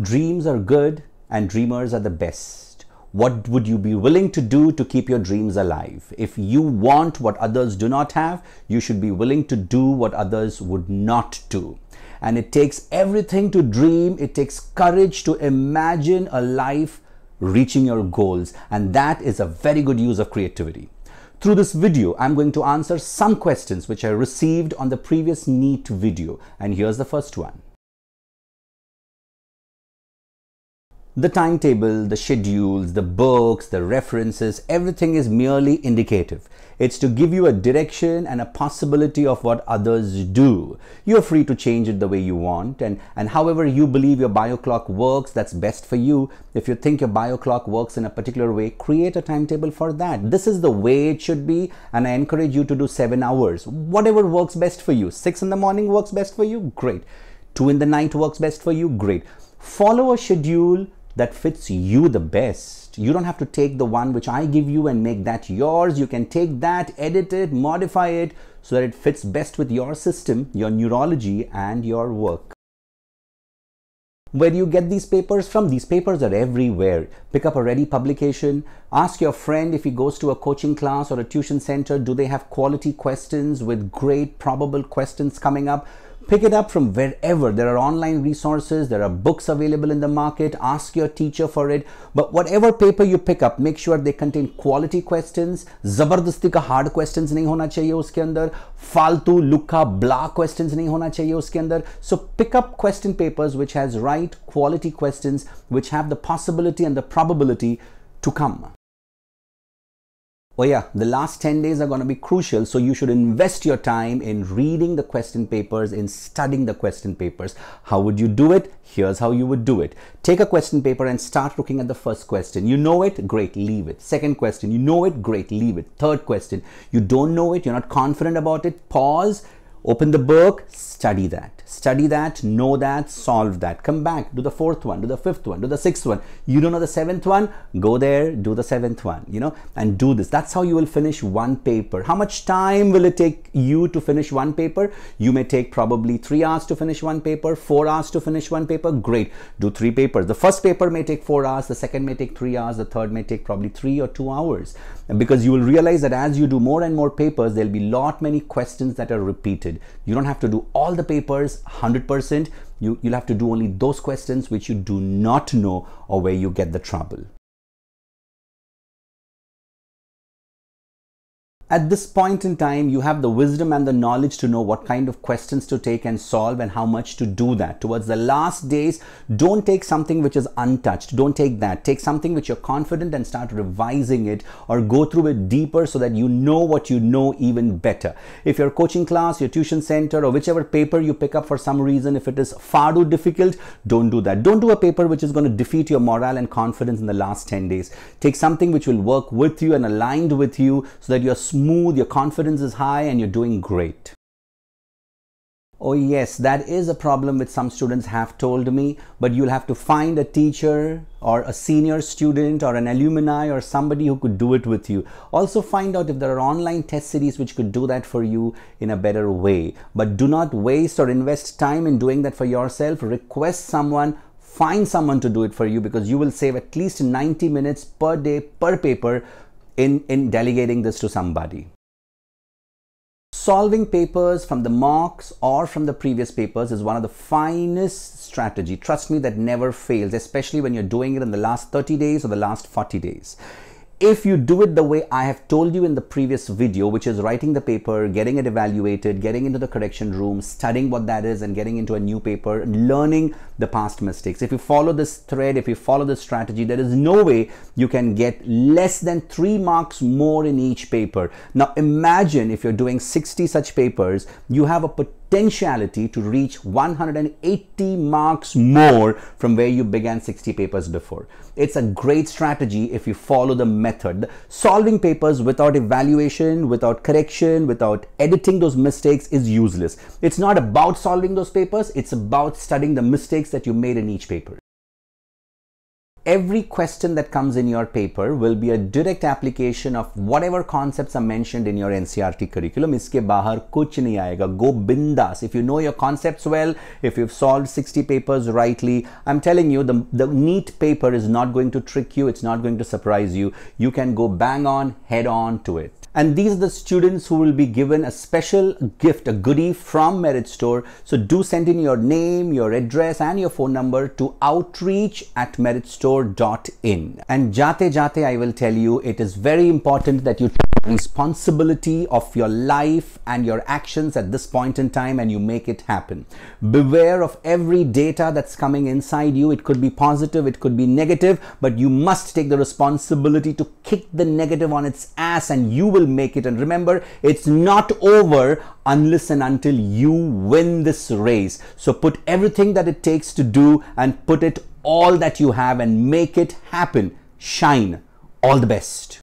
Dreams are good and dreamers are the best. What would you be willing to do to keep your dreams alive? If you want what others do not have, you should be willing to do what others would not do. And it takes everything to dream. It takes courage to imagine a life reaching your goals. And that is a very good use of creativity. Through this video, I'm going to answer some questions which I received on the previous NEET video. And here's the first one. The timetable, the schedules, the books, the references, everything is merely indicative. It's to give you a direction and a possibility of what others do. You're free to change it the way you want, and however you believe your bio clock works, that's best for you. If you think your bio clock works in a particular way, create a timetable for that. This is the way it should be, and I encourage you to do 7 hours. Whatever works best for you. 6 in the morning works best for you? Great. 2 in the night works best for you? Great. Follow a schedule that fits you the best. You don't have to take the one which I give you and make that yours. You can take that, edit it, modify it so that it fits best with your system, your neurology, and your work. Where do you get these papers from? These papers are everywhere. Pick up a ready publication. Ask your friend if he goes to a coaching class or a tuition center, do they have quality questions with great probable questions coming up? Pick it up from wherever. There are online resources, there are books available in the market. Ask your teacher for it. But whatever paper you pick up, make sure they contain quality questions. Zabardasti ka hard questions nahi hona chahiye uske andar. Faltu, lukha, blah questions nahi hona chahiye uske andar. So pick up question papers which has right quality questions which have the possibility and the probability to come. Oh yeah, the last 10 days are going to be crucial, so you should invest your time in reading the question papers, in studying the question papers. How would you do it? Here's how you would do it. Take a question paper and start looking at the first question. You know it? Great, leave it. Second question, you know it? Great, leave it. Third question, you don't know it, you're not confident about it? Pause. Open the book, study that, know that, solve that. Come back, do the fourth one, do the fifth one, do the sixth one. You don't know the seventh one? Go there, do the seventh one, and do this. That's how you will finish one paper. How much time will it take you to finish one paper? You may take probably 3 hours to finish one paper, 4 hours to finish one paper. Great, do 3 papers. The first paper may take 4 hours, the second may take 3 hours, the third may take probably 3 or 2 hours. And because you will realize that as you do more and more papers, there'll be many questions that are repeated. You don't have to do all the papers 100%. You'll have to do only those questions which you do not know or where you get the trouble. At this point in time, you have the wisdom and the knowledge to know what kind of questions to take and solve and how much to do that. Towards the last days, don't take something which is untouched. Don't take that. Take something which you're confident and start revising it or go through it deeper so that you know what you know even better. If your coaching class, your tuition center, or whichever paper you pick up for some reason, if it is far too difficult, don't do that. Don't do a paper which is going to defeat your morale and confidence in the last 10 days. Take something which will work with you and aligned with you so that you're smooth, your confidence is high, and you're doing great. Oh yes, that is a problem which some students have told me, but you'll have to find a teacher or a senior student or an alumni or somebody who could do it with you. Also find out if there are online test series which could do that for you in a better way. But do not waste or invest time in doing that for yourself. Request someone. Find someone to do it for you, because you will save at least 90 minutes per day per paper in delegating this to somebody. Solving papers from the mocks or from the previous papers is one of the finest strategy. Trust me, that never fails, especially when you're doing it in the last 30 days or the last 40 days. If you do it the way I have told you in the previous video, which is writing the paper, getting it evaluated, getting into the correction room, studying what that is and getting into a new paper, learning the past mistakes. If you follow this thread, if you follow this strategy, there is no way you can get less than 3 marks more in each paper. Now imagine if you're doing 60 such papers, you have a potentiality to reach 180 marks more from where you began 60 papers before. It's a great strategy if you follow the method. Solving papers without evaluation, without correction, without editing those mistakes is useless. It's not about solving those papers, it's about studying the mistakes that you made in each paper. every question that comes in your paper will be a direct application of whatever concepts are mentioned in your NCERT curriculum. Iske bahar kuch nahi aayega. Go bindas. If you know your concepts well, if you've solved 60 papers rightly, I'm telling you, the NEET paper is not going to trick you. It's not going to surprise you. You can go bang on, head on to it. And these are the students who will be given a special gift, a goodie from Merit Store. So do send in your name, your address and your phone number to outreach@meritstore.in. And jate I will tell you, it is very important that you take responsibility of your life and your actions at this point in time and you make it happen. Beware of every data that's coming inside you. It could be positive, it could be negative, but you must take the responsibility to kick the negative on its ass and you will make it. And remember, it's not over unless and until you win this race. So put everything that it takes to do and put it all that you have and make it happen. Shine. All the best.